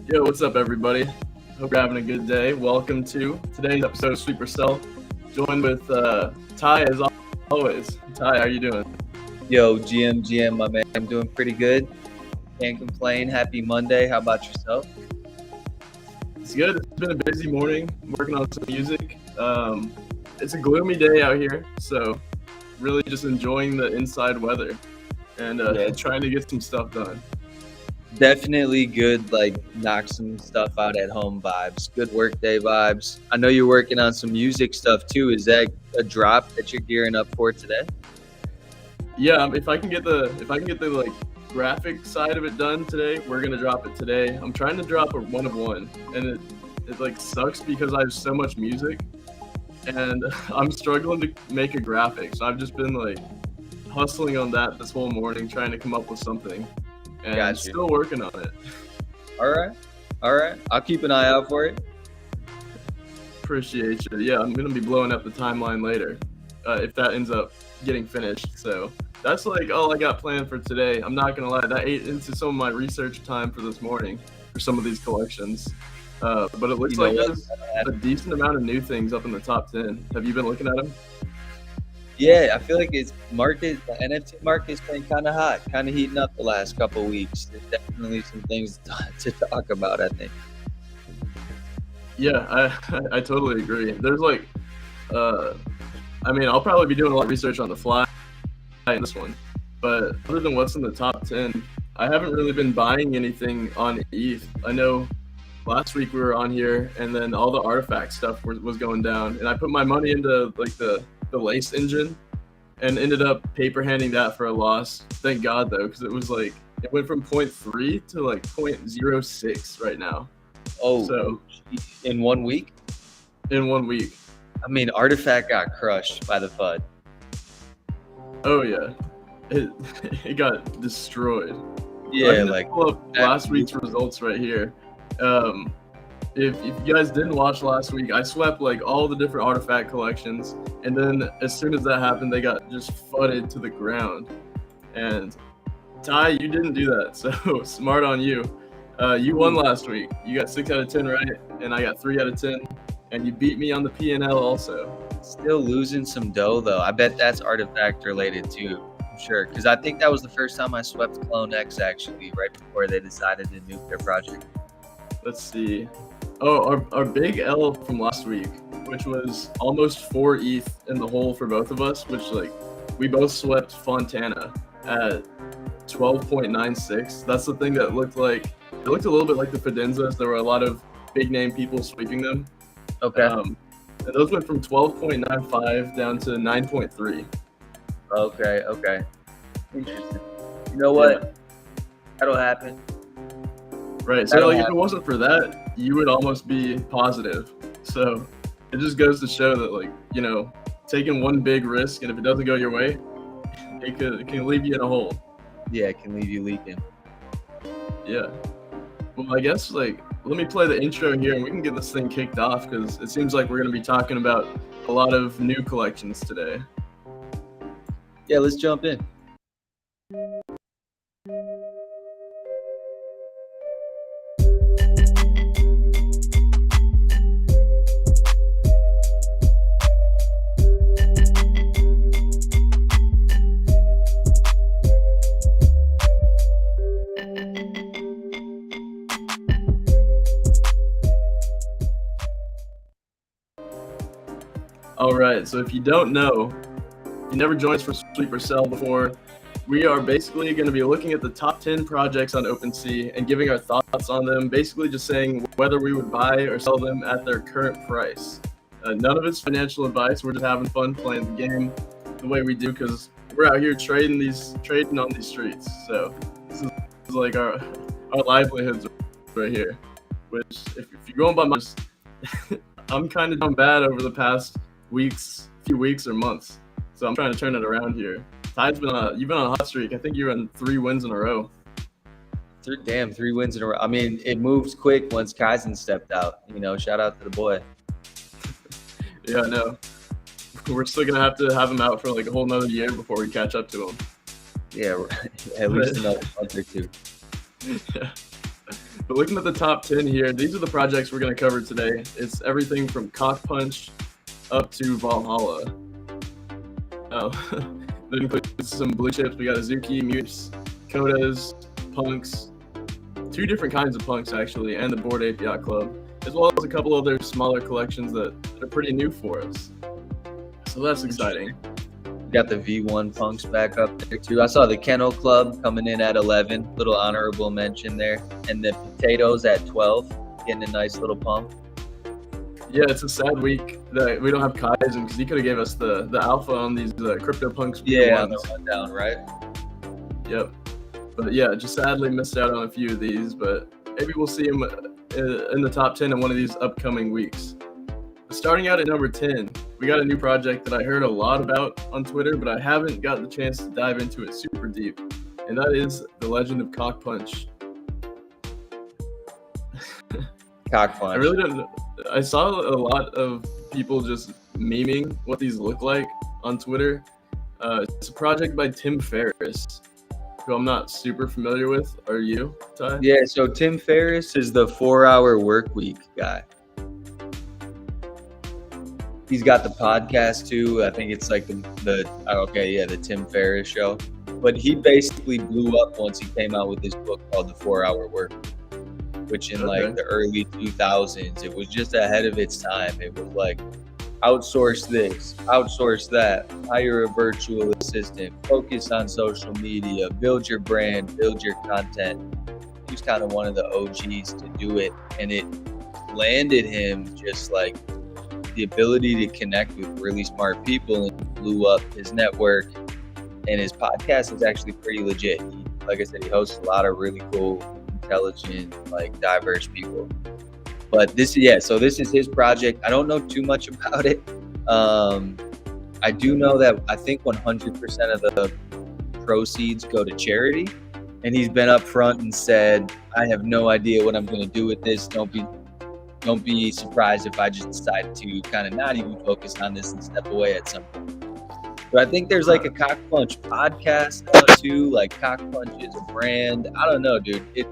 Yo, what's up, everybody? Hope you're having a good day. Welcome to today's episode of Sweeper Cell. Joined with Ty as always. Ty, how you doing? Yo, GM, my man. I'm doing pretty good. Can't complain. Happy Monday. How about yourself? It's good. It's been a busy morning. I'm working on some music. It's a gloomy day out here, so really just enjoying the inside weather and trying to get some stuff done. Definitely good, like, knock some stuff out at home vibes. Good work day vibes. I know you're working on some music stuff too. Is that a drop that you're gearing up for today? Yeah, if I can get the like graphic side of it done today, we're gonna drop it today. I'm trying to drop a one of one, and it like sucks because I have so much music, and I'm struggling to make a graphic. So I've just been like hustling on that this whole morning, trying to come up with something, and I'm still working on it. All right. I'll keep an eye out for it. Appreciate you. Yeah, I'm gonna be blowing up the timeline later if that ends up getting finished. So that's like all I got planned for today. I'm not gonna lie, that ate into some of my research time for this morning for some of these collections. But it looks like there's a decent amount of new things up in the top 10. Have you been looking at them? Yeah, I feel like the NFT market's been kind of hot, kind of heating up the last couple of weeks. There's definitely some things to talk about, I think. Yeah, I totally agree. There's like, I'll probably be doing a lot of research on the fly in this one, but other than what's in the top 10, I haven't really been buying anything on ETH. I know last week we were on here, and then all the artifact stuff was going down, and I put my money into like the Lace engine and ended up paper handing that for a loss. Thank God though, because it went from 0.3 to like 0.06 right now. Oh, so in 1 week? In 1 week. I mean, Artifact got crushed by the FUD. Oh yeah, it got destroyed. Yeah, I like pull up last week's results right here. If you guys didn't watch last week, I swept like all the different artifact collections, and then as soon as that happened, they got just fudded to the ground. And Ty, you didn't do that, so smart on you. You won last week. You got 6 out of 10 right, and I got 3 out of 10, and you beat me on the P&L also. Still losing some dough though. I bet that's artifact related too. I'm sure, because I think that was the first time I swept Clone X actually, right before they decided to nuke their project. Let's see. Oh, our big L from last week, which was almost 4 ETH in the hole for both of us, which like we both swept Fontana at 12.96. That's the thing that looked a little bit like the Fidenzas. There were a lot of big name people sweeping them. Okay. And those went from 12.95 down to 9.3. Okay. Interesting. You know what? Yeah. That'll happen. Right. So like if it wasn't for that, you would almost be positive. So it just goes to show that like, you know, taking one big risk, and if it doesn't go your way, it can leave you in a hole. Yeah, it can leave you leaking. Yeah. Well, I guess like let me play the intro here and we can get this thing kicked off, because it seems like we're going to be talking about a lot of new collections today. Yeah, let's jump in. All right, so if you don't know, if you never joined us for Sweeper Cell before, we are basically going to be looking at the top 10 projects on OpenSea and giving our thoughts on them, basically just saying whether we would buy or sell them at their current price. None of it's financial advice. We're just having fun playing the game the way we do, because we're out here trading on these streets. So this is like our livelihoods right here, which if you're going by my I'm kind of done bad over the past few weeks or months, so I'm trying to turn it around here. Ty's you've been on a hot streak. I think you're on 3 wins in a row. 3 wins in a row. I mean, it moves quick once Kaizen stepped out. You know, shout out to the boy. Yeah, I know. We're still gonna have to have him out for like a whole nother year before we catch up to him. Yeah, at least another month or two. Yeah. But looking at the top 10 here, these are the projects we're going to cover today. It's everything from Cockpunch up to Valhalla. Oh, that includes some blue chips. We got Azuki, Mutes, Kodas, Punks, 2 different kinds of punks actually, and the Bored Ape Yacht Club, as well as a couple other smaller collections that are pretty new for us. So that's exciting. Got the V1 punks back up there too. I saw the Kennel Club coming in at 11, little honorable mention there, and the Potatoes at 12, getting a nice little pump. Yeah, it's a sad week that we don't have Kaizen because he could have gave us the alpha on these CryptoPunks. Yeah, on the rundown, right? Yep. But yeah, just sadly missed out on a few of these, but maybe we'll see him in the top 10 in one of these upcoming weeks. Starting out at number 10, we got a new project that I heard a lot about on Twitter, but I haven't gotten the chance to dive into it super deep, and that is the Legend of Cockpunch. Cockpunch. I really don't know. I saw a lot of people just memeing what these look like on Twitter. It's a project by Tim Ferriss, who I'm not super familiar with. Are you, Ty? Yeah, so Tim Ferriss is the 4-hour work week guy. He's got the podcast too. I think it's like the Tim Ferriss show. But he basically blew up once he came out with this book called The 4-Hour Work Week, which in like the early 2000s, it was just ahead of its time. It was like, outsource this, outsource that, hire a virtual assistant, focus on social media, build your brand, build your content. He was kind of one of the OGs to do it, and it landed him just like the ability to connect with really smart people and blew up his network. And his podcast is actually pretty legit. Like I said, he hosts a lot of really cool, intelligent, like diverse people. But this is his project. I don't know too much about it. I do know that I think 100% of the proceeds go to charity. And he's been up front and said, I have no idea what I'm going to do with this. Don't be surprised if I just decide to kind of not even focus on this and step away at some point. But I think there's like a Cockpunch podcast now too. Like Cockpunch is a brand. I don't know, dude. It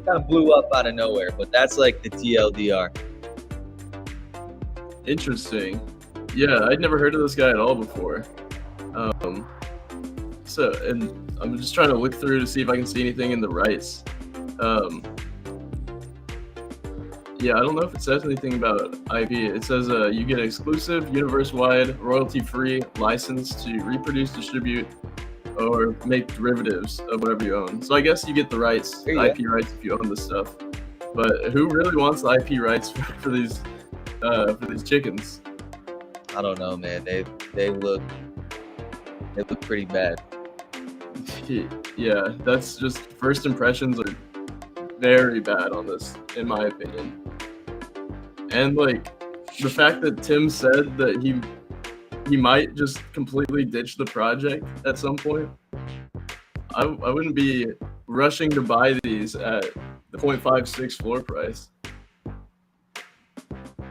kind of blew up out of nowhere, but that's like the TLDR. Interesting. Yeah, I'd never heard of this guy at all before. And I'm just trying to look through to see if I can see anything in the rights. Yeah, I don't know if it says anything about IP. It says you get exclusive, universe-wide, royalty-free license to reproduce, distribute, or make derivatives of whatever you own. So I guess you get the rights, IP rights, if you own this stuff. But who really wants the IP rights for these chickens? I don't know, man. They look pretty bad. Yeah, that's just first impressions are very bad on this, in my opinion. And like the fact that Tim said that he might just completely ditch the project at some point, I wouldn't be rushing to buy these at the 0.56 floor price.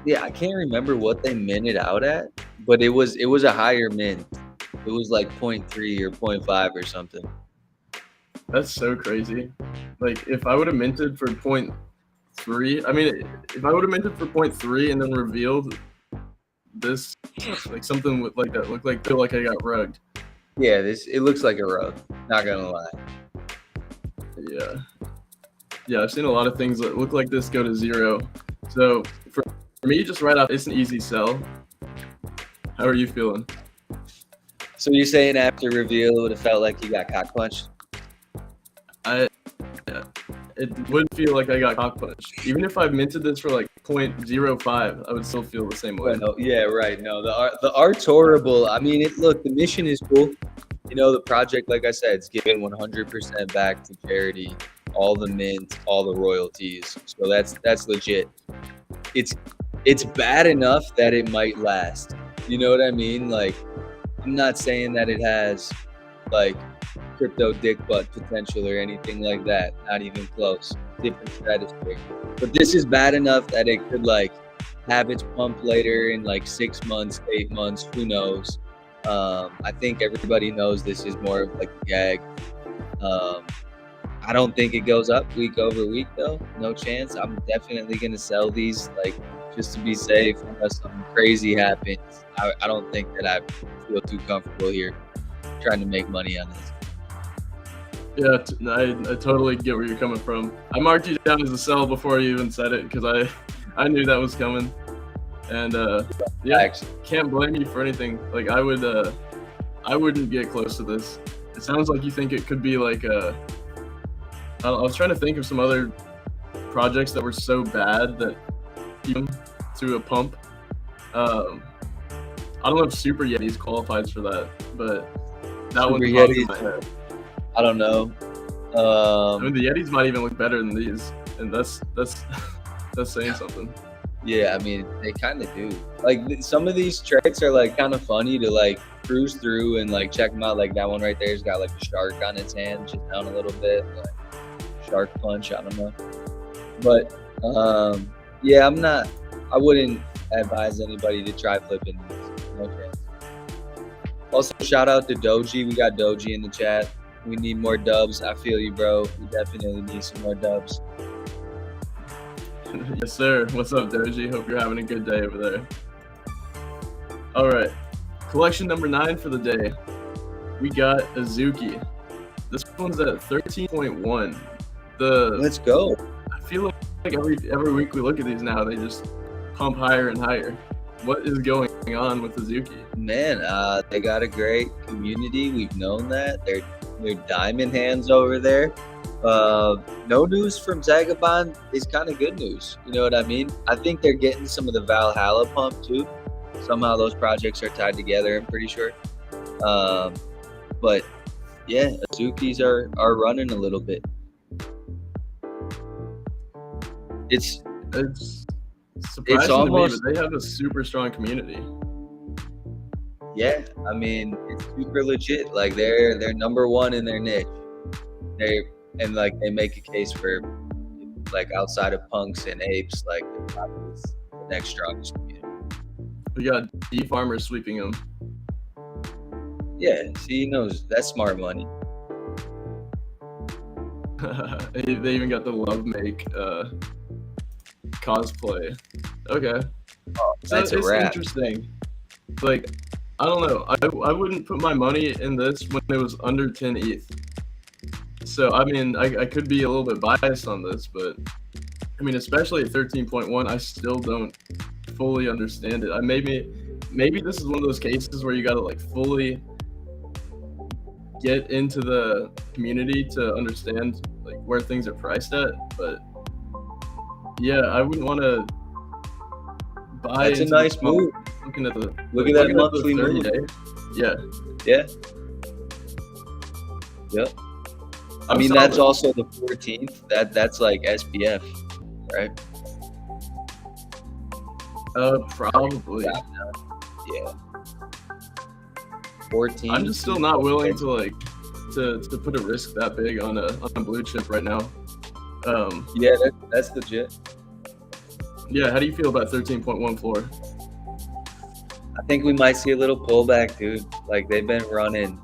Yeah, I can't remember what they minted out at, but it was a higher mint. It was like 0.3 or 0.5 or something. That's so crazy. Like if I would have minted for 0.3, I mean, if I would have minted for 0.3 and then revealed this, like something with like that looked like, feel like I got rugged. Yeah, it looks like a rug. Not gonna lie. Yeah, I've seen a lot of things that look like this go to zero. So for me, just right off, it's an easy sell. How are you feeling? So you're saying after reveal, it would have felt like you got cockpunched? It would feel like I got cockpunched. Even if I minted this for like 0.05, I would still feel the same way. No, yeah, right. No, the art's horrible. I mean, look, the mission is cool. You know, the project, like I said, it's given 100% back to charity, all the mint, all the royalties. So that's legit. It's bad enough that it might last. You know what I mean? Like, I'm not saying that it has like crypto dick butt potential or anything like that. Not even close. Different stratosphere. But this is bad enough that it could like have its pump later in like 6 months, 8 months, who knows. I think everybody knows this is more of like a gag. I don't think it goes up week over week though. No chance. I'm definitely gonna sell these, like, just to be safe, unless something crazy happens. I don't think that I feel too comfortable here trying to make money on this. Yeah, I totally get where you're coming from. I marked you down as a sell before you even said it because I knew that was coming, and yeah, can't blame you for anything. Like I wouldn't get close to this. It sounds like you think it could be like I was trying to think of some other projects that were so bad that even to a pump. I don't know if Super Yetis qualifies for that, but that Super one's Yetis, popped in my head. I don't know. I mean, the Yetis might even look better than these, and that's saying something. Yeah, I mean, they kind of do. Like, some of these tricks are, like, kind of funny to, like, cruise through and, like, check them out. Like, that one right there's got, like, a shark on its hand, just down a little bit. Like, shark punch, I don't know. But, yeah, I wouldn't advise anybody to try flipping these. No chance. Also, shout out to Doji. We got Doji in the chat. We need more dubs. I feel you, bro. We definitely need some more dubs. Yes, sir. What's up, Doji? Hope you're having a good day over there. All right. Collection number 9 for the day. We got Azuki. This one's at 13.1. Let's go. I feel like every week we look at these now, they just pump higher and higher. What is going on with Azuki? Man, they got a great community. We've known that. They're diamond hands over there. No news from Zagabond is kind of good news. You know what I mean? I think they're getting some of the Valhalla pump too. Somehow those projects are tied together, I'm pretty sure. But yeah, Azukis are running a little bit. It's surprising almost, to me, but they have a super strong community. Yeah, I mean, it's super legit. Like they're number one in their niche. They make a case for, like, outside of punks and apes, like the next strongest community. We got D Farmer sweeping them. Yeah, see, he knows that's smart money. They even got the Love Make cosplay. Okay, Oh, so that's a it's wrap. interesting. Like, I don't know. I wouldn't put my money in this when it was under 10 ETH. So, I mean, I could be a little bit biased on this, but I mean, especially at 13.1, I still don't fully understand it. Maybe this is one of those cases where you got to, like, fully get into the community to understand, like, where things are priced at. But yeah, I wouldn't want to buy. That's a nice move. Looking at the Look at that monthly 30 move. day. Yeah. Yeah. Yep. I mean, that's also the 14th. That's like SPF, right? Probably. Yeah. 14. I'm just still not willing to, like, to put a risk that big on a blue chip right now. Yeah, that's legit. Yeah, how do you feel about 13.1 floor? I think we might see a little pullback, dude. Like, they've been running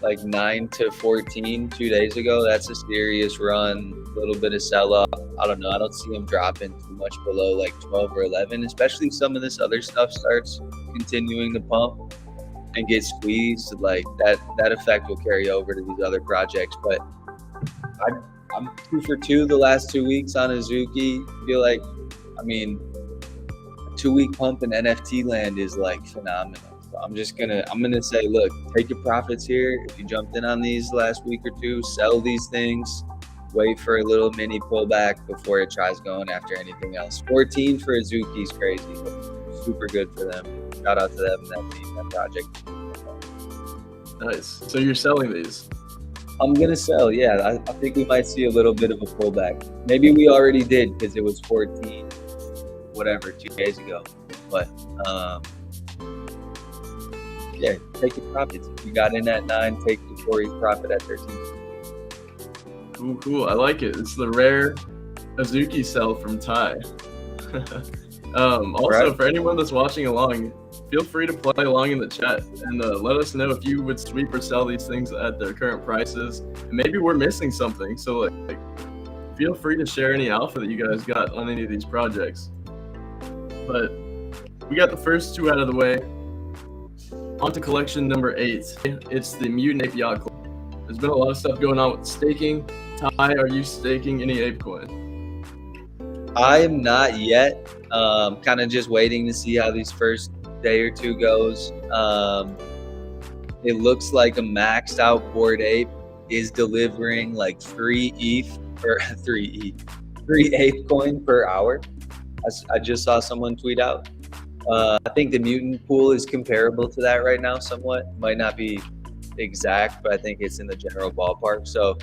like 9 to 14 2 days ago. That's a serious run. A little bit of sell off. I don't know. I don't see them dropping too much below like 12 or 11, especially if some of this other stuff starts continuing to pump and get squeezed. Like, that effect will carry over to these other projects. But I'm 2 for 2 the last 2 weeks on Azuki. I feel like, I mean, 2-week pump in NFT land is like phenomenal. So I'm gonna say, look, take your profits here. If you jumped in on these last week or two, sell these things, wait for a little mini pullback before it tries going after anything else. 14 for Azuki is crazy. Super good for them. Shout out to them and that team, that project. Nice. So you're selling these? I'm gonna sell. Yeah, I think we might see a little bit of a pullback. Maybe we already did because it was 14. Whatever, 2 days ago. But yeah, take your profits. If you got in at 9, take the Corey's profit at 13. Cool. I like it. It's the rare Azuki sell from Ty. Also, Right. for anyone that's watching along, feel free to play along in the chat and let us know if you would sweep or sell these things at their current prices. And maybe we're missing something. So like feel free to share any alpha that you guys got on any of these projects. But we got the first two out of the way. On to collection number 8. It's the Mutant Ape Yacht Club. There's been a lot of stuff going on with staking. Ty, are you staking any ape coin? I am not yet. Kind of just waiting to see how these first day or two goes. It looks like a maxed out Bored Ape is delivering like 3 ETH or 3 ape coin per hour. I just saw someone tweet out. I think the Mutant pool is comparable to that right now somewhat. Might not be exact, but I think it's in the general ballpark. So,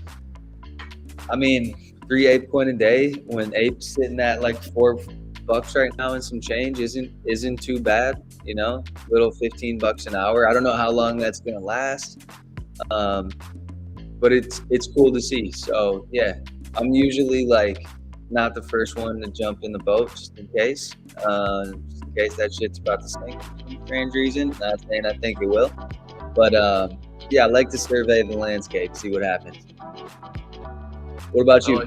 I mean, 3 ape coin a day when ape's sitting at like $4 right now and some change isn't too bad, you know, little $15 an hour. I don't know how long that's gonna last, but it's cool to see. So yeah, I'm usually like not the first one to jump in the boat just in case that shit's about to sink for some strange reason. Not saying I think it will, but yeah, I like to survey the landscape, see what happens. What about you?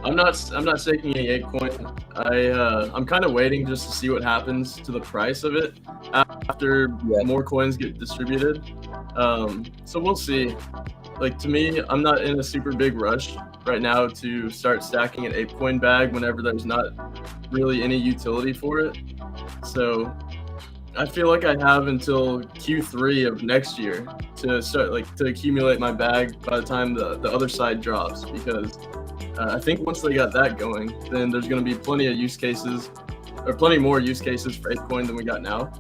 I'm not staking any ape coin. I'm kind of waiting just to see what happens to the price of it after more coins get distributed. So we'll see. Like, to me, I'm not in a super big rush right now to start stacking an ape coin bag whenever there's not really any utility for it. So I feel like I have until Q3 of next year to start to accumulate my bag by the time the Otherside drops, because I think once they got that going, then there's going to be plenty of use cases, or plenty more use cases for ApeCoin than we got now.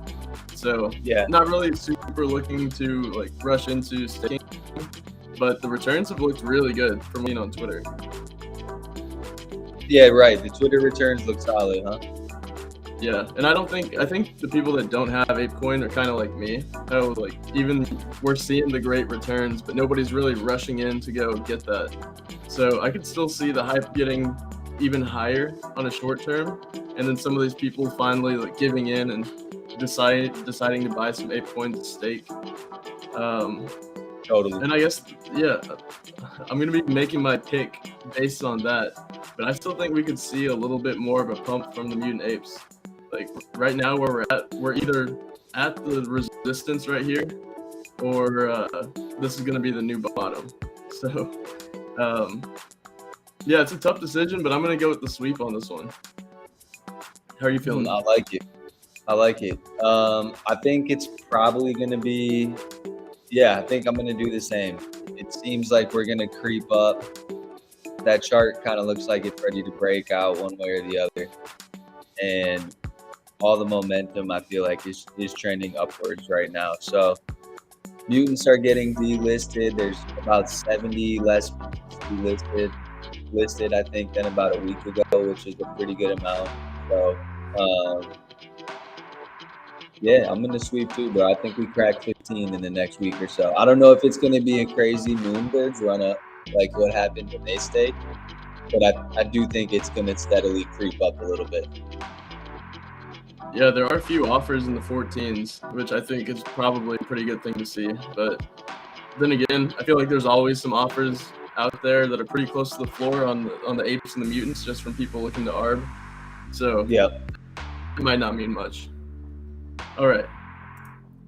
So yeah, not really super looking to like rush into staking, but the returns have looked really good from me on Twitter. Yeah, right. The Twitter returns look solid, huh? Yeah, and I think the people that don't have ApeCoin are kind of like me. Even we're seeing the great returns, but nobody's really rushing in to go get that. So I could still see the hype getting even higher on a short term, and then some of these people finally like giving in and deciding to buy some ApeCoin to stake. Totally. And I guess, yeah, I'm going to be making my pick based on that. But I still think we could see a little bit more of a pump from the Mutant Apes. Like, right now where we're either at the resistance right here, or this is going to be the new bottom. So, yeah, it's a tough decision, but I'm going to go with the sweep on this one. How are you feeling? I like it. I think it's probably going to be... Yeah, I think I'm going to do the same. It seems like we're going to creep up. That chart kind of looks like it's ready to break out one way or the other. And all the momentum, I feel like, is trending upwards right now. So mutants are getting delisted. There's about 70 less listed, I think, than about a week ago, which is a pretty good amount. So, yeah, I'm going to sweep too, bro. I think we crack 15 in the next week or so. I don't know if it's going to be a crazy Moonbirds run up like what happened when they stayed, but I do think it's going to steadily creep up a little bit. Yeah, there are a few offers in the 14s, which I think is probably a pretty good thing to see. But then again, I feel like there's always some offers out there that are pretty close to the floor on the apes and the mutants, just from people looking to ARB. So yeah, it might not mean much. All right,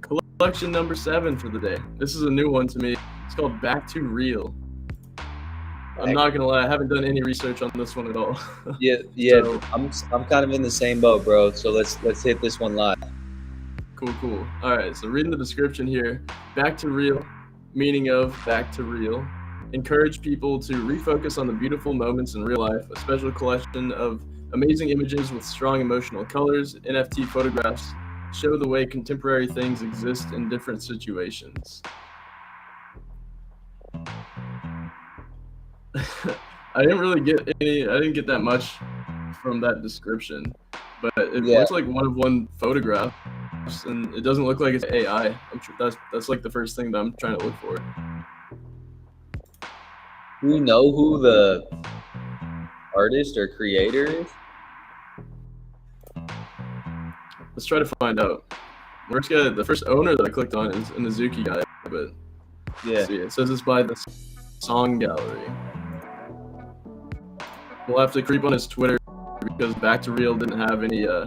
collection number 7 for the day. This is a new one to me. It's called Back to Real. I'm not gonna lie, I haven't done any research on this one at all. Yeah. So, I'm kind of in the same boat, bro. So let's hit this one live. Cool. All right, so reading the description here, Back to Real, meaning of back to real. Encourage people to refocus on the beautiful moments in real life. A special collection of amazing images with strong emotional colors. NFT photographs show the way contemporary things exist in different situations. I didn't get that much from that description, but it looks like one photograph, and it doesn't look like it's AI. I'm sure that's like the first thing that I'm trying to look for. Do you know who the artist or creator is? Let's try to find out. The first owner that I clicked on is an Azuki guy, but Yeah. see, it says it's by the Song Gallery. We'll have to creep on his Twitter because Back to Real didn't have any. They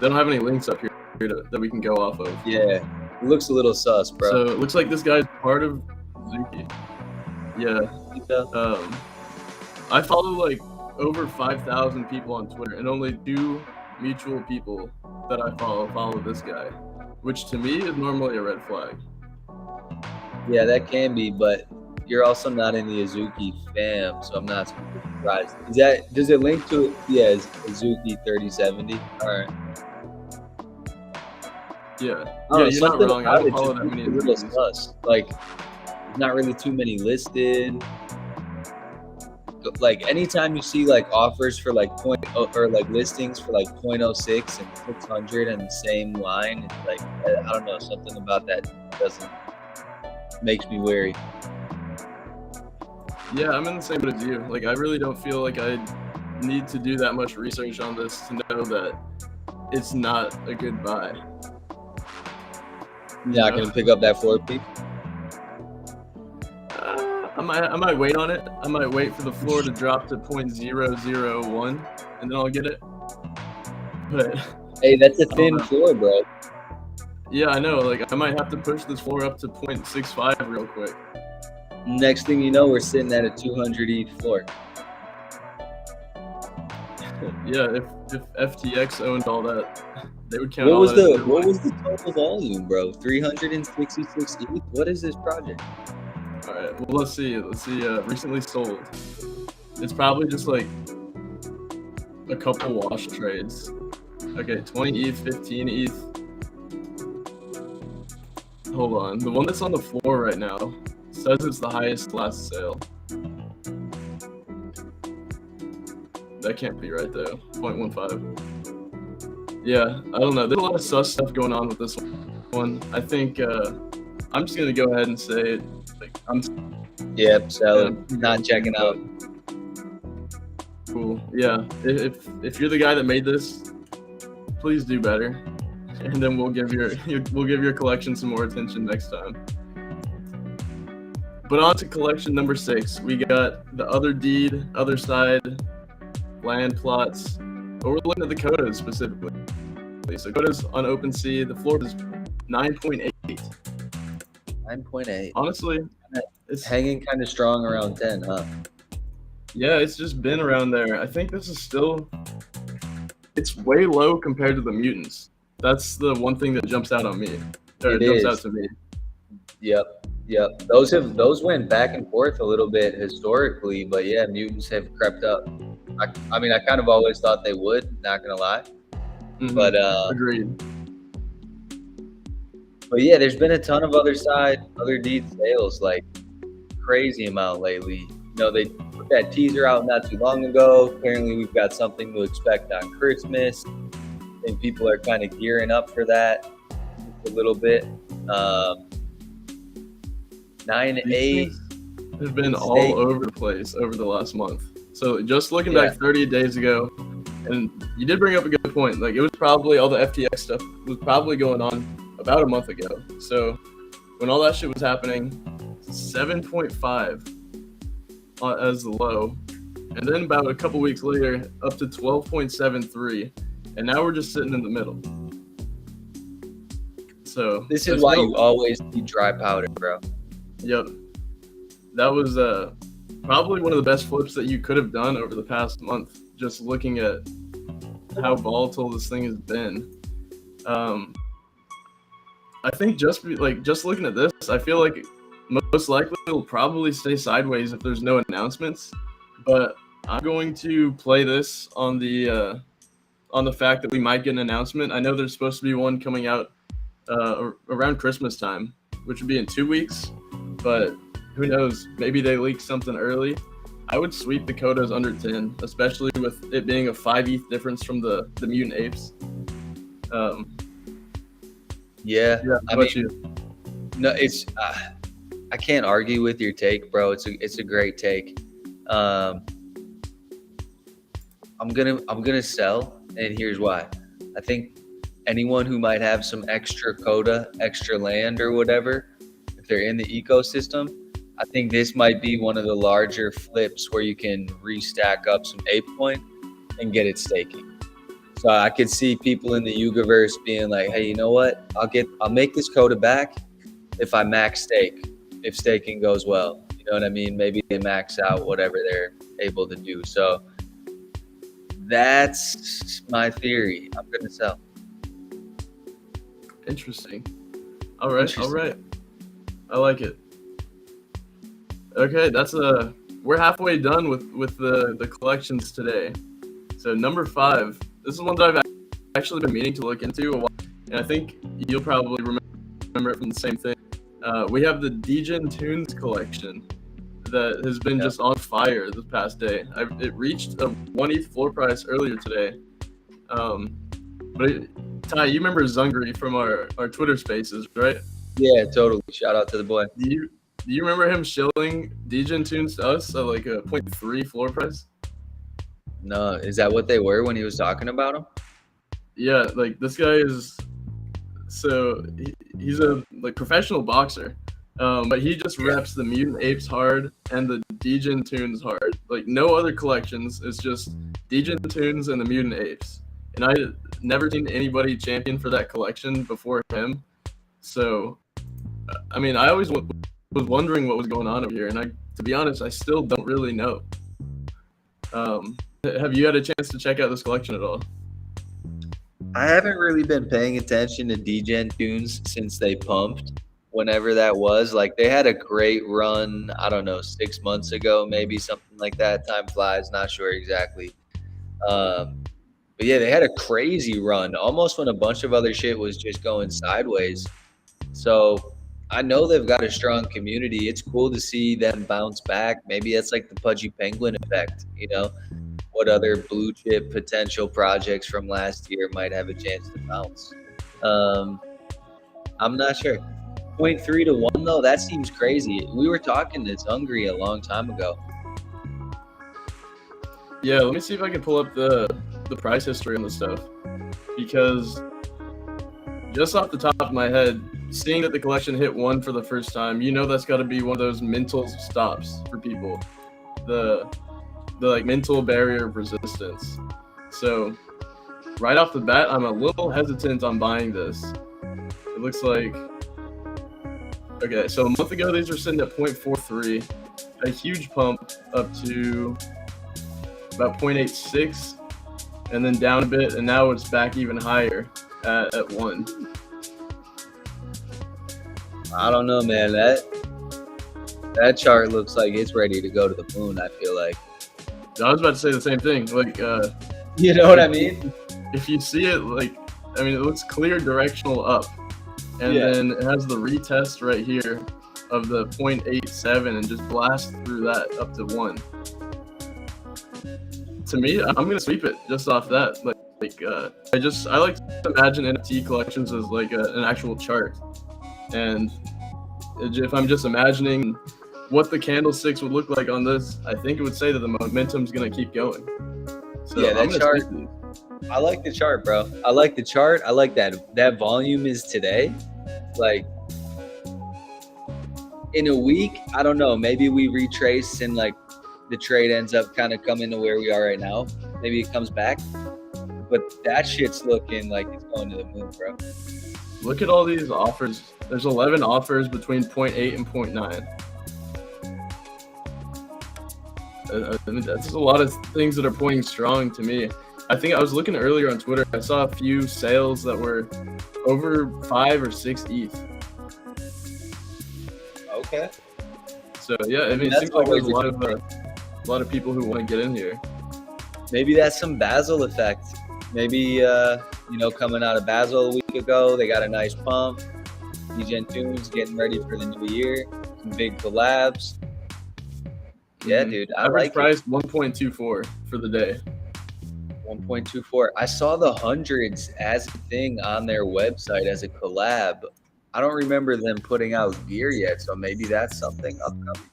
don't have any links up here that we can go off of. Yeah. It looks a little sus, bro. So it looks like this guy's part of Azuki. Yeah. I follow like over 5,000 people on Twitter, and only 2 mutual people that I follow this guy, which to me is normally a red flag. Yeah, that can be, but you're also not in the Azuki fam, so I'm not surprised. Does it link to it? Yeah, it's Azuki 3070. All right. Yeah. Oh, Yeah, you're not wrong. I don't follow that many. Like, there's not really too many listed. Like, anytime you see like offers for like or like listings for like 0.06 and 600 and the same line, it's like, I don't know, something about that makes me wary. Yeah, I'm in the same boat as you. Like, I really don't feel like I need to do that much research on this to know that it's not a good buy. You're not gonna pick up that floor piece? I might wait on it. I might wait for the floor to drop to 0.001, and then I'll get it. But hey, that's a thin floor, bro. Yeah, I know. Like, I might have to push this floor up to 0.65 real quick. Next thing you know, we're sitting at a 200 ETH floor. Yeah, if FTX owned all that, they would count. What was the total volume, bro? 366 ETH. What is this project? All right. Well, let's see. Recently sold. It's probably just like a couple wash trades. Okay, 20 ETH, 15 ETH. Hold on. The one that's on the floor right now says it's the highest last sale. That can't be right though. 0.15. Yeah, I don't know. There's a lot of sus stuff going on with this one. I think I'm just gonna go ahead and say, like, Yep, selling, not checking out. Cool. Yeah. If you're the guy that made this, please do better, and then we'll give your collection some more attention next time. But on to collection number 6. We got the other deed, Otherside land plots. But we're looking at the Kodas specifically. So Kodas on OpenSea, the floor is 9.8. 9.8. Honestly, it's hanging kind of strong around 10, huh? Yeah, it's just been around there. I think this is still, it's way low compared to the Mutants. That's the one thing that jumps out on me. It jumps out to me. Yep. Those went back and forth a little bit historically, but yeah, Mutants have crept up. I mean, I kind of always thought they would, not gonna lie. Mm-hmm. But agreed. But yeah, there's been a ton of other deed sales, like crazy amount lately. You know, they put that teaser out not too long ago. Apparently, we've got something to expect on Christmas, and people are kind of gearing up for that a little bit. 9.8 has been all over the place over the last month. So just looking back 30 days ago, and you did bring up a good point. Like, it was probably all the FTX stuff was probably going on about a month ago. So when all that shit was happening, 7.5 as the low, and then about a couple weeks later up to 12.73, and now we're just sitting in the middle. So this is why you always need dry powder, bro. Yep. That was probably one of the best flips that you could have done over the past month, just looking at how volatile this thing has been. I think just looking at this, I feel like most likely it'll probably stay sideways if there's no announcements. But I'm going to play this on the fact that we might get an announcement. I know there's supposed to be one coming out around Christmas time, which would be in 2 weeks. But who knows? Maybe they leak something early. I would sweep the Kodas under 10, especially with it being a 5 ETH difference from the Mutant Apes. Yeah. I mean, no, it's I can't argue with your take, bro. It's a great take. I'm gonna sell, and here's why. I think anyone who might have some extra coda, extra land or whatever, if they're in the ecosystem, I think this might be one of the larger flips where you can restack up some ape coin and get it staking. So I could see people in the Yugaverse being like, hey, you know what? I'll make this coda back if I max stake, if staking goes well. You know what I mean? Maybe they max out whatever they're able to do. So that's my theory. I'm gonna sell. Interesting. All right. I like it. Okay, we're halfway done with the collections today. So number 5, this is one that I've actually been meaning to look into a while, and I think you'll probably remember it from the same thing. We have the Degen Toonz collection that has been just on fire this past day. It reached a 1 ETH floor price earlier today. Ty, you remember Zungri from our Twitter Spaces, right? Yeah, totally. Shout out to the boy. Do you remember him shilling Degen Toonz to us at like a 0.3 floor price? No, is that what they were when he was talking about them? Yeah, like this guy is, so he's a like professional boxer, but he just reps the Mutant Apes hard and the Degen Toonz hard. Like no other collections, it's just Degen Toonz and the Mutant Apes. And I never seen anybody champion for that collection before him. So, I mean, I always was wondering what was going on over here, and to be honest, I still don't really know. Have you had a chance to check out this collection at all? I haven't really been paying attention to Degen Toonz since they pumped, whenever that was. Like, they had a great run, I don't know, 6 months ago, maybe something like that. Time flies, not sure exactly. But yeah, they had a crazy run, almost when a bunch of other shit was just going sideways. So I know they've got a strong community. It's cool to see them bounce back. Maybe that's like the Pudgy Penguin effect, you know? What other blue chip potential projects from last year might have a chance to bounce? I'm not sure. 0.3 to 1 though, that seems crazy. We were talking to Zungri a long time ago. Yeah, let me see if I can pull up the price history on this stuff, because just off the top of my head, seeing that the collection hit 1 for the first time, you know that's got to be one of those mental stops for people. The like mental barrier of resistance. So right off the bat, I'm a little hesitant on buying this. It looks like, okay, so a month ago these were sitting at 0.43, a huge pump up to about 0.86, and then down a bit, and now it's back even higher at 1. I don't know, man. That chart looks like it's ready to go to the moon, I feel like. I was about to say the same thing. Like, you know what I mean? If you see it, like, I mean, it looks clear directional up, and then it has the retest right here of the 0.87 and just blast through that up to 1. To me, I'm gonna sweep it just off that. I like to imagine NFT collections as like an actual chart, and if I'm just imagining what the candlesticks would look like on this, I think it would say that the momentum's gonna keep going. So yeah, that chart. I like the chart, bro. I like the chart. I like that volume is today. Like in a week, I don't know. Maybe we retrace and like the trade ends up kind of coming to where we are right now. Maybe it comes back, but that shit's looking like it's going to the moon, bro. Look at all these offers. There's 11 offers between 0.8 and 0.9. I mean, that's a lot of things that are pointing strong to me. I think I was looking earlier on Twitter. I saw a few sales that were over 5 or 6 ETH. Okay. So yeah, I mean, it seems like there's a lot of people who want to get in here. Maybe that's some Basel effect. Maybe coming out of Basel a week ago, they got a nice pump. Degen Toonz getting ready for the new year. Some big collabs. Yeah, dude. Average price 1.24 for the day. 1.24. I saw the hundreds as a thing on their website as a collab. I don't remember them putting out gear yet, so maybe that's something upcoming.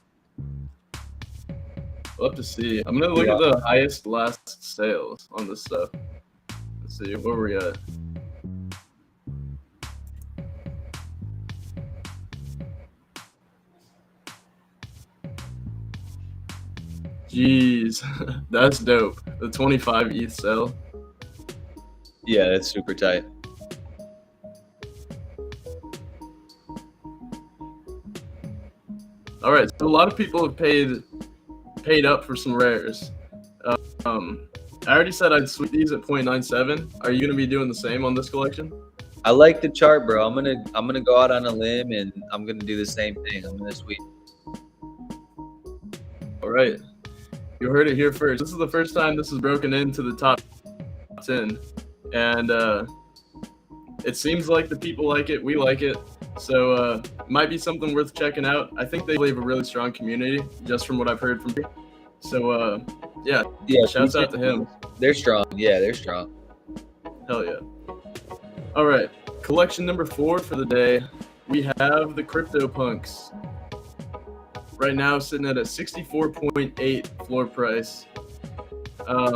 We'll have to see. I'm gonna look at the highest last sales on this stuff. Let's see, where we at? Jeez, that's dope. The 25 ETH sell. Yeah, that's super tight. All right, so a lot of people have paid up for some rares. I already said I'd sweep these at 0.97. Are you gonna be doing the same on this collection? I like the chart, bro. I'm gonna go out on a limb and I'm gonna do the same thing. I'm gonna sweep. All right, you heard it here first. This is the first time this is broken into the top 10, and it seems like the people like it. We like it, so it might be something worth checking out. I think they have a really strong community, just from what I've heard from. So yeah, shouts out to him. They're strong. Yeah, they're strong. Hell yeah. All right, collection number 4 for the day. We have the CryptoPunks. Right now sitting at a 64.8 floor price. I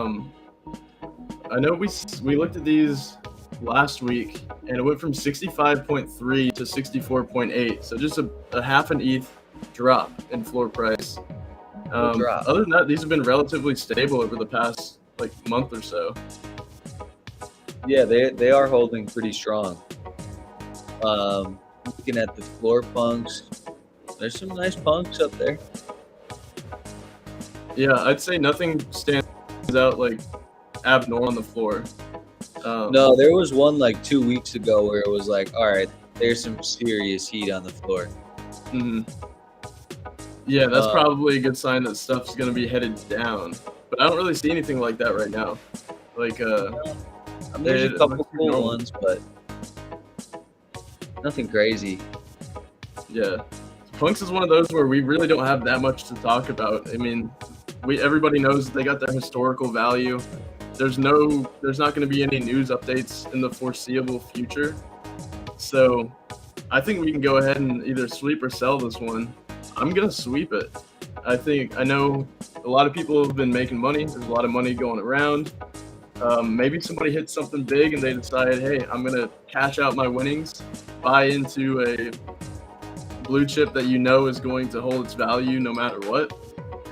know we looked at these last week and it went from 65.3 to 64.8. So just a half an ETH drop in floor price. Other than that, these have been relatively stable over the past like month or so. Yeah, they are holding pretty strong. Looking at the floor punks, there's some nice punks up there. Yeah, I'd say nothing stands out like abnormal on the floor. No, there was one like 2 weeks ago where it was like, all right, there's some serious heat on the floor. Mm-hmm. Yeah, that's probably a good sign that stuff's gonna be headed down. But I don't really see anything like that right now. Like, I mean, there's a couple cool ones, but nothing crazy. Yeah, Punks is one of those where we really don't have that much to talk about. I mean, everybody knows they got their historical value. There's not going to be any news updates in the foreseeable future. So I think we can go ahead and either sweep or sell this one. I'm going to sweep it. I know a lot of people have been making money. There's a lot of money going around. Maybe somebody hits something big and they decide, hey, I'm going to cash out my winnings, buy into a blue chip that you know is going to hold its value no matter what.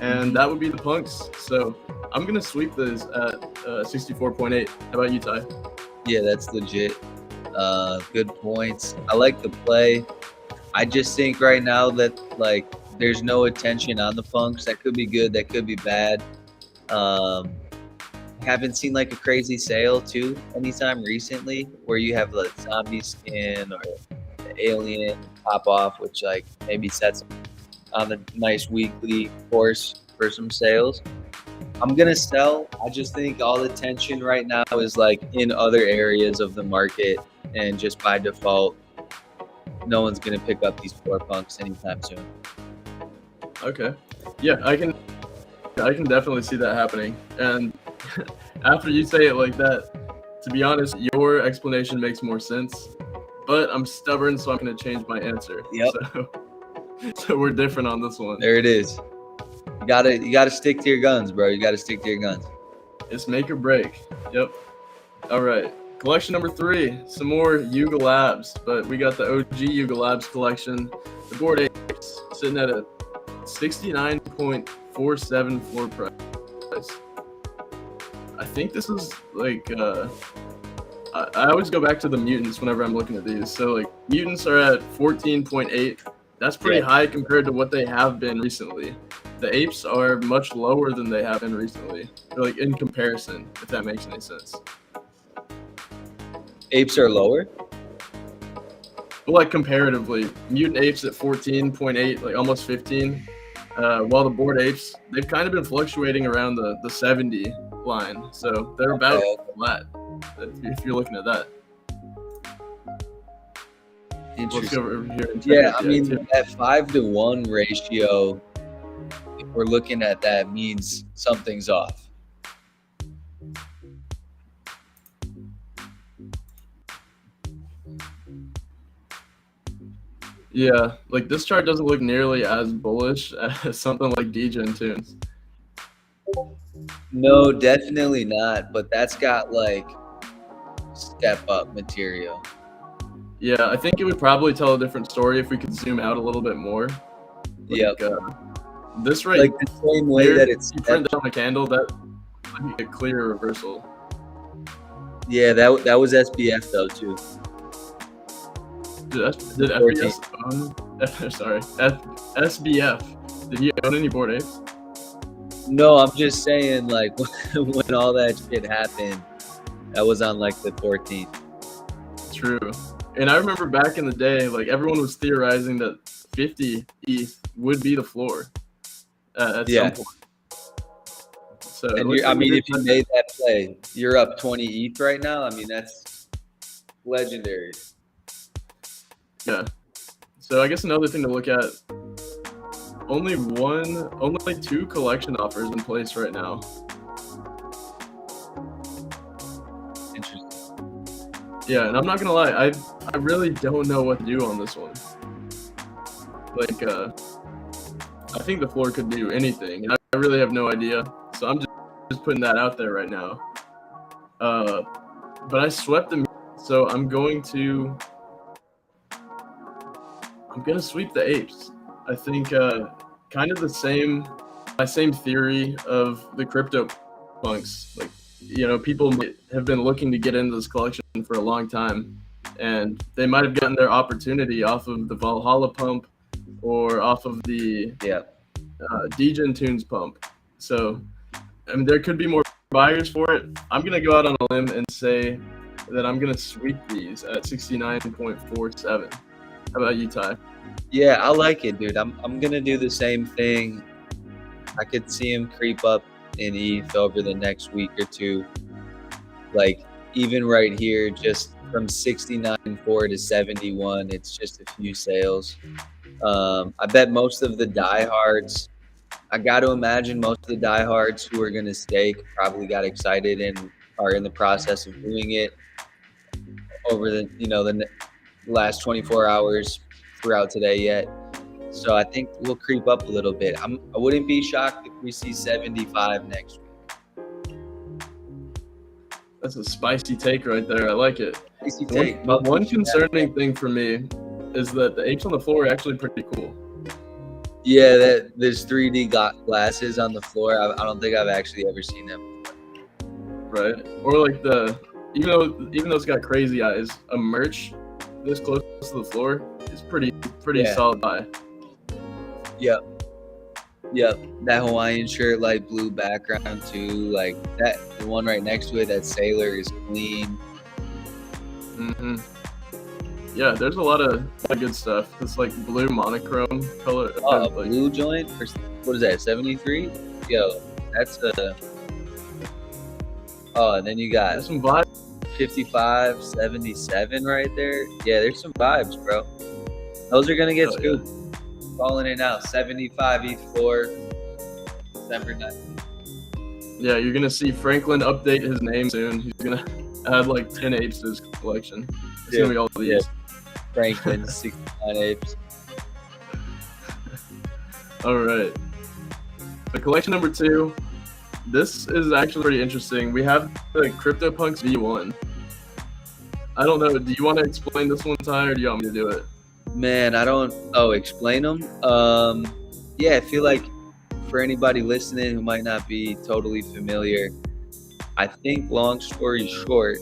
And that would be the Punks. So I'm going to sweep this at 64.8. How about you, Ty? Yeah, that's legit. Good points. I like the play. I just think right now that like there's no attention on the Punks. That could be good. That could be bad. Haven't seen like a crazy sale too anytime recently where you have the zombie skin or the alien pop off, which like maybe sets on a nice weekly course for some sales. I'm gonna sell. I just think all the tension right now is like in other areas of the market, and just by default, no one's gonna pick up these floor punks anytime soon. Okay. Yeah, I can definitely see that happening. And after you say it like that, to be honest, your explanation makes more sense. But I'm stubborn, so I'm gonna change my answer. Yep. So we're different on this one. There it is. You gotta stick to your guns, bro. You gotta stick to your guns. It's make or break. Yep. All right. Collection number 3. Some more Yuga Labs, but we got the OG Yuga Labs collection. The Bored Apes sitting at a 69.47 floor price. I think this is like I always go back to the mutants whenever I'm looking at these. So like mutants are at 14.8. That's pretty high compared to what they have been recently. The apes are much lower than they have been recently, like in comparison, if that makes any sense. Apes are lower? Well, like comparatively, mutant apes at 14.8, like almost 15, while the bored apes, they've kind of been fluctuating around the 70 line. So they're about flat, if you're looking at that. Interesting. Over here and yeah, I mean, that 5-to-1 ratio, if we're looking at that, means something's off. Yeah, like this chart doesn't look nearly as bullish as something like Degen Toonz. No, definitely not. But that's got like step up material. Yeah, I think it would probably tell a different story if we could zoom out a little bit more. Like, Yep. This right Like the same way here, that it's you print down a candle, that might be a clear reversal. Yeah, that was SBF though too. Did FPS own? Sorry, SBF. Did he own any Bored Apes? No, I'm just saying, like, when all that shit happened, that was on like the 14th. True. And I remember back in the day, like everyone was theorizing that 50 ETH would be the floor at some point. So and if you made that play, you're up 20 ETH right now. I mean, that's legendary. Yeah. So I guess another thing to look at, only 2 collection offers in place right now. Interesting. Yeah, and I'm not gonna lie, I really don't know what to do on this one. Like, I think the floor could do anything, and I really have no idea. So I'm just putting that out there right now. But I swept them, so I'm gonna sweep the apes. I think kind of my same theory of the CryptoPunks. Like, you know, people have been looking to get into this collection for a long time, and they might have gotten their opportunity off of the Valhalla pump or off of the Degen Toonz pump. So, I mean, there could be more buyers for it. I'm gonna go out on a limb and say that I'm gonna sweep these at 69.47. How about you, Ty? Yeah, I like it, dude. I'm gonna do the same thing. I could see him creep up in ETH over the next week or two. Like, even right here, just from 69.4 to 71, it's just a few sales. I bet most of the diehards, I got to imagine most of the diehards who are gonna stake probably got excited and are in the process of doing it over the last 24 hours throughout today yet. So I think we'll creep up a little bit. I wouldn't be shocked if we see 75 next week. That's a spicy take right there. I like it. Spicy take. One concerning thing for me is that the apes on the floor are actually pretty cool. Yeah, there's 3D glasses on the floor. I don't think I've actually ever seen them. Right? Or like even though it's got crazy eyes, a merch this close to the floor is pretty solid buy. Yep. That Hawaiian shirt, light blue background too. Like that, the one right next to it, that sailor is clean. Mm-hmm. Yeah, there's a lot of good stuff. It's like blue monochrome color. Oh, blue joint? What is that, 73? Yo, that's oh, and then you got there's some vibes. 55, 77 right there. Yeah, there's some vibes, bro. Those are going to get scooped. Yeah. Falling in out. 75 ETH floor, December 9th. Yeah, you're going to see Franklin update his name soon. He's going to add like 10 apes to his collection. It's going to be all these. Yeah. Franklin, 69 apes. All right. The collection number 2. This is actually pretty interesting. We have the CryptoPunks V1. I don't know. Do you want to explain this one, Ty, or do you want me to do it? Man, I don't. Oh, explain them? Yeah, I feel like for anybody listening who might not be totally familiar, I think, long story short,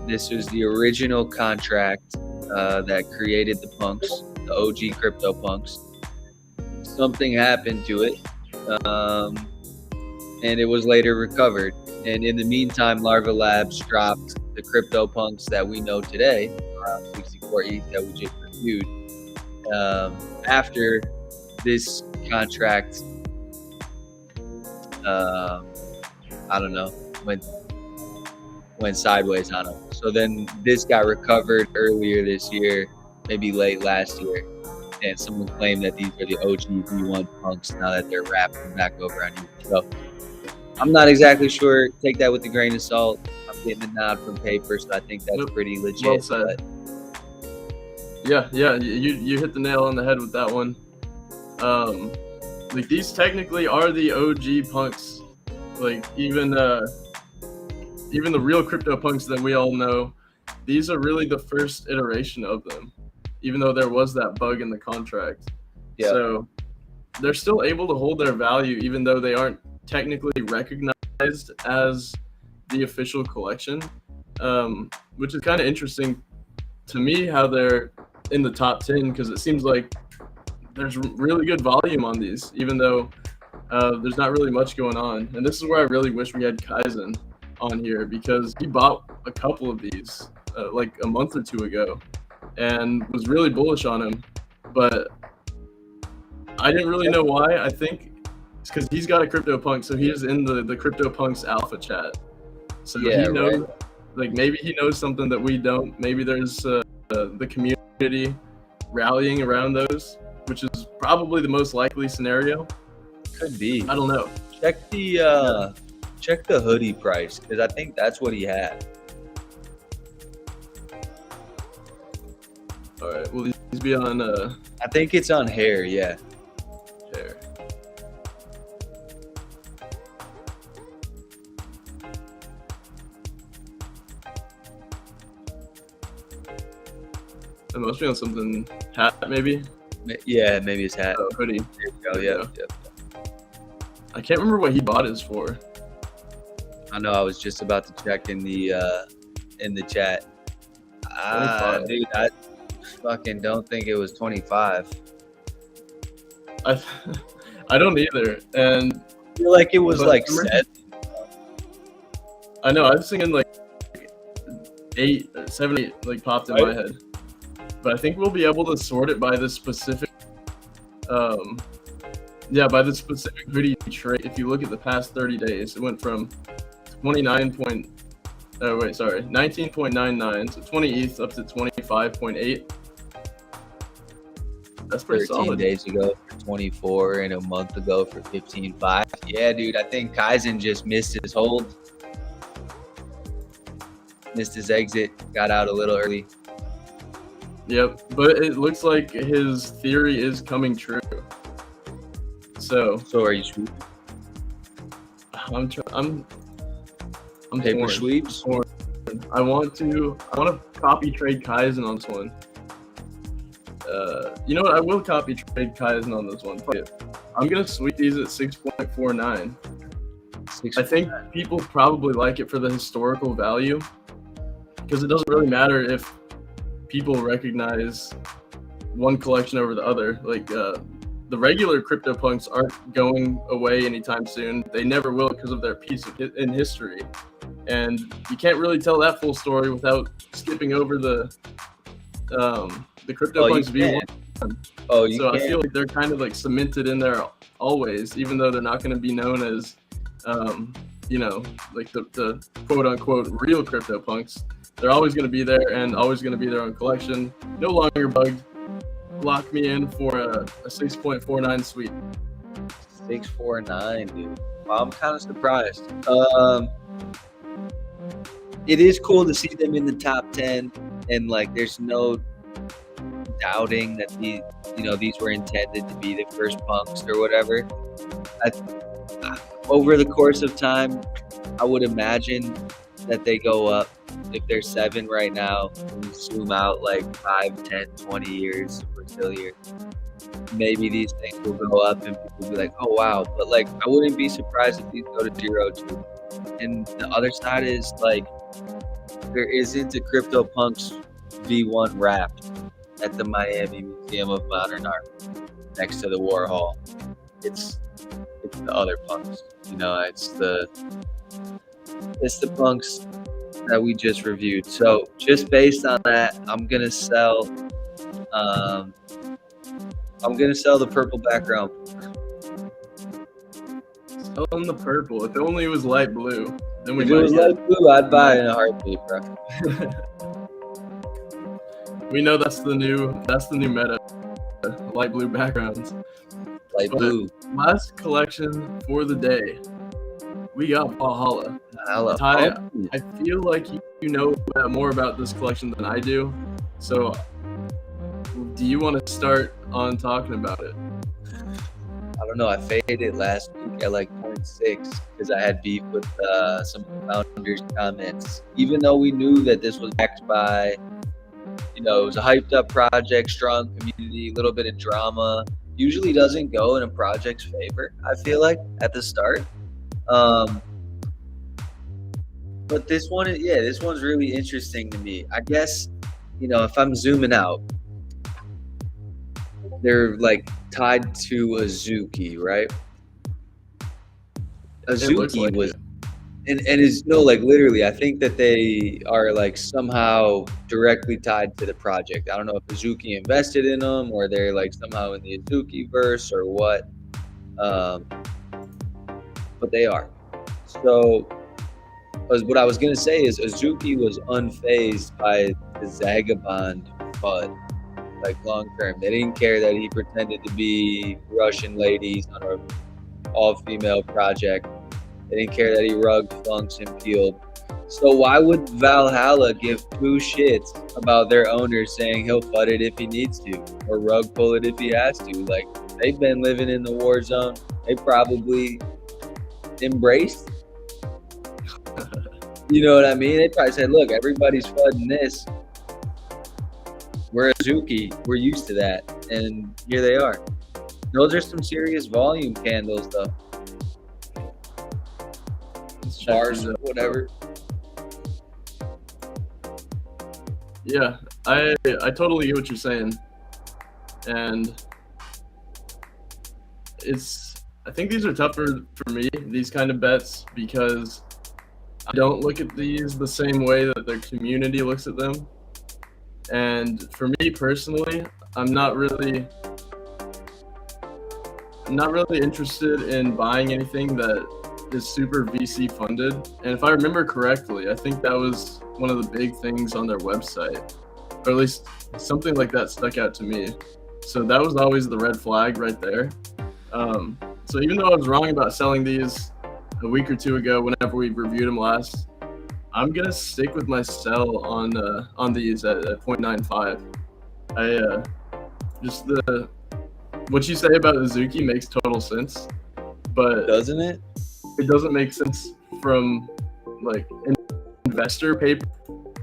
this was the original contract that created the punks, the OG CryptoPunks. Something happened to it, and it was later recovered. And in the meantime, Larva Labs dropped the CryptoPunks that we know today, around 64 ETH that we just reviewed. After this contract, I don't know, went sideways on them. So then this got recovered earlier this year, maybe late last year. And someone claimed that these are the OG V1 punks now that they're wrapping back over on you. So I'm not exactly sure. Take that with a grain of salt. I'm getting a nod from paper, so I think that's pretty legit. Well said. Yeah, you hit the nail on the head with that one. Like these technically are the OG punks. Like even the real CryptoPunks that we all know, these are really the first iteration of them, even though there was that bug in the contract. Yeah. So they're still able to hold their value even though they aren't technically recognized as the official collection, which is kind of interesting to me how they're in the top 10, because it seems like there's really good volume on these, even though there's not really much going on. And this is where I really wish we had Kaizen on here, because he bought a couple of these like a month or two ago and was really bullish on him, but I didn't really know why. I think it's because he's got a CryptoPunk, so he's in the CryptoPunks alpha chat. So Yeah, he knows, right. like maybe he knows something that we don't. Maybe there's the community rallying around those, which is probably the most likely scenario. Could be. I don't know. Check the hoodie price, because I think that's what he had. All right, will these be on I think it's on hair. Yeah. there? It must be on something, hat maybe. Yeah, maybe his hat. Oh, hoodie. There you go. There you Yeah. go. I can't remember what he bought his for. I know. I was just about to check in the chat. 25. Dude, I fucking don't think it was 25. I don't either, and I feel like it was But like remember- 7. I know I was thinking like 7, 8, like popped in my Right. head. But I think we'll be able to sort it by the specific, by the specific hoodie trade. If you look at the past 30 days, it went from 19.99, so 20 ETH up to 25.8. That's pretty 13 solid. days ago for 24 and a month ago for 15.5. Yeah, dude, I think Kaizen just missed his hold. Missed his exit, got out a little early. Yep, but it looks like his theory is coming true. So So are you sweep? I'm Paper torn. sweeps? I want to copy trade Kaizen on this one. You know what? I will copy trade Kaizen on this one. Fuck it. I'm gonna sweep these at 6.49. I think people probably like it for the historical value, because it doesn't really matter if people recognize one collection over the other. Like the regular CryptoPunks aren't going away anytime soon. They never will, because of their piece in history. And you can't really tell that full story without skipping over the CryptoPunks V1. Oh, you So I can. feel like they're kind of like cemented in there always, even though they're not going to be known as, like the quote unquote real CryptoPunks. They're always going to be there and always going to be their own collection. No longer bugged. Lock me in for a 6.49 sweep. 649, dude. Wow, I'm kind of surprised. It is cool to see them in the top 10, and like, there's no doubting that these were intended to be the first punks or whatever. Over the course of time, I would imagine that they go up. If they're 7 right now, and you zoom out like 5, 10, 20 years, we're still here. Maybe these things will go up and people will be like, oh wow. But like, I wouldn't be surprised if these go to 0 too. And the other side is like, there isn't a CryptoPunks V1 wrapped at the Miami Museum of Modern Art next to the Warhol. It's the other punks. It's the punks that we just reviewed. So just based on that, I'm gonna sell the purple background. Sell them the purple. If only it was light blue, then we If it was might light blue, I'd buy it in a heartbeat, bro. We know that's the new meta. Light blue backgrounds. Light But blue. last collection for the day. We got Valhalla. Valhalla. Ty, I feel like you know more about this collection than I do. So, do you want to start on talking about it? I don't know. I faded last week at like 0.6 because I had beef with some founders' comments. Even though we knew that this was backed by, it was a hyped up project, strong community, a little bit of drama. usually doesn't go in a project's favor, I feel like, at the start. But this one's really interesting to me. I guess, if I'm zooming out, they're like tied to Azuki, right? Azuki like was, it. and is no, like literally, I think that they are like somehow directly tied to the project. I don't know if Azuki invested in them or they're like somehow in the Azuki verse or what, but they are. So, what I was gonna say is Azuki was unfazed by the Zagabond FUD, like long term. They didn't care that he pretended to be Russian ladies on an all-female project. They didn't care that he rugged, funks, and peeled. So why would Valhalla give two shits about their owner saying he'll FUD it if he needs to, or rug pull it if he has to? Like, they've been living in the war zone. They probably embraced. You know what I mean? They probably said, look, everybody's FUDing this. We're Azuki. We're used to that. And here they are. Those are some serious volume candles, though. Bars, whatever. Yeah, I totally get what you're saying. And I think these are tougher for me, these kind of bets, because I don't look at these the same way that their community looks at them. And for me personally, I'm not really interested in buying anything that is super VC funded. And if I remember correctly, I think that was one of the big things on their website, or at least something like that stuck out to me. So that was always the red flag right there. So even though I was wrong about selling these a week or two ago, whenever we reviewed them last, I'm gonna stick with my sell on these at 0.95. What you say about Azuki makes total sense, but doesn't it? It doesn't make sense from like investor paper.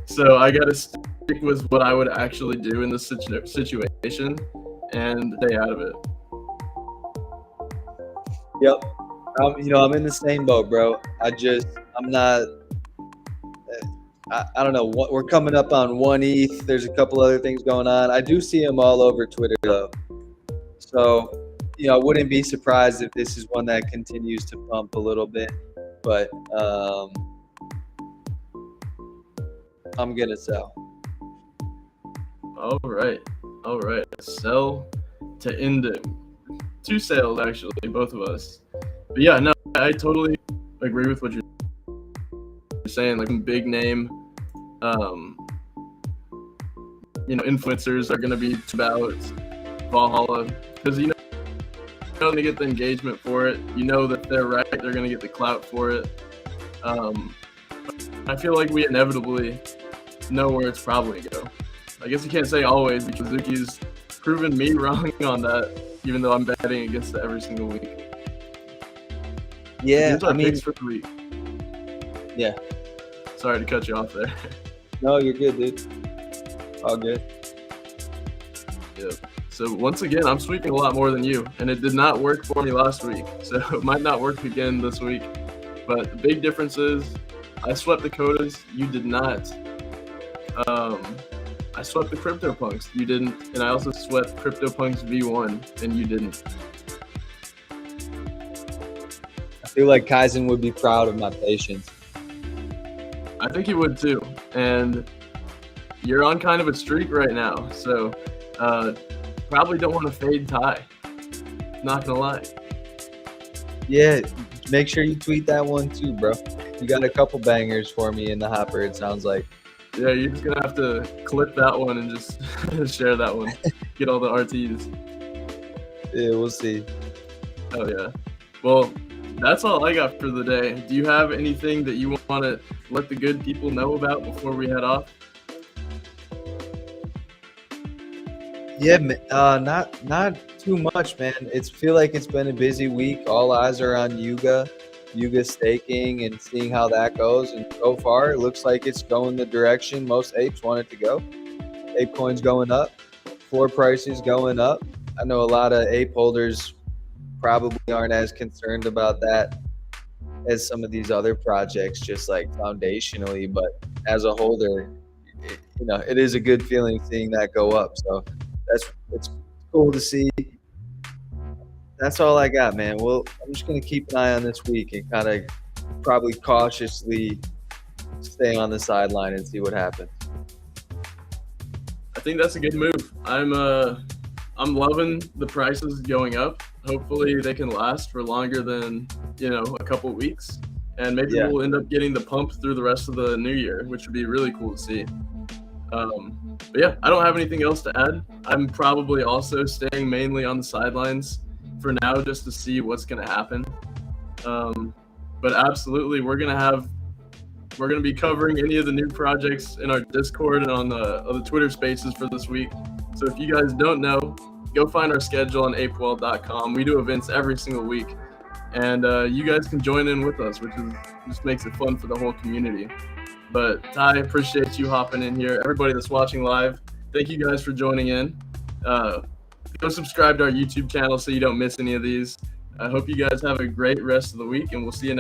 So I gotta stick with what I would actually do in this situation and stay out of it. Yep. I'm in the same boat, bro. I'm not. I don't know. We're coming up on 1 ETH. There's a couple other things going on. I do see them all over Twitter, though. So, I wouldn't be surprised if this is one that continues to pump a little bit. But I'm going to sell. All right. Sell to end it. 2 sales, actually, both of us. But yeah, no, I totally agree with what you're saying. Like, big name, influencers are going to be about Valhalla because, they get the engagement for it. You know that they're right. They're going to get the clout for it. I feel like we inevitably know where it's probably going to go. I guess you can't say always because Zuki's proven me wrong on that, even though I'm betting against it every single week. Yeah, Here's our picks for the week. Yeah. Sorry to cut you off there. No, you're good, dude. All good. Yeah. So once again, I'm sweeping a lot more than you, and it did not work for me last week. So it might not work again this week. But the big difference is I swept the Kodas, you did not. I swept the CryptoPunks, you didn't. And I also swept CryptoPunks V1, and you didn't. I feel like Kaizen would be proud of my patience. I think he would too. And you're on kind of a streak right now. So probably don't want to fade Ty. Not going to lie. Yeah, make sure you tweet that one too, bro. You got a couple bangers for me in the hopper, it sounds like. Yeah, you're just going to have to clip that one and just share that one. Get all the RTs. Yeah, we'll see. Oh, yeah. Well, that's all I got for the day. Do you have anything that you want to let the good people know about before we head off? Yeah, not too much, man. Feel like it's been a busy week. All eyes are on Yuga staking and seeing how that goes. And so far, it looks like it's going the direction most apes want it to go. Ape coins going up, floor prices going up. I know a lot of ape holders probably aren't as concerned about that as some of these other projects, just like foundationally. But as a holder, it is a good feeling seeing that go up. So it's cool to see. That's all I got, man. Well, I'm just gonna keep an eye on this week and kind of probably cautiously stay on the sideline and see what happens. I think that's a good move. I'm loving the prices going up. Hopefully they can last for longer than, a couple weeks. And maybe we'll end up getting the pump through the rest of the new year, which would be really cool to see. But yeah, I don't have anything else to add. I'm probably also staying mainly on the sidelines for now just to see what's going to happen. But absolutely, we're going to be covering any of the new projects in our Discord and on the Twitter Spaces for this week. So if you guys don't know, go find our schedule on apeworld.com. We do events every single week, and you guys can join in with us, which just makes it fun for the whole community. But Ty, appreciate you hopping in here. Everybody that's watching live, thank you guys for joining in. Go subscribe to our YouTube channel so you don't miss any of these. I hope you guys have a great rest of the week, and we'll see you next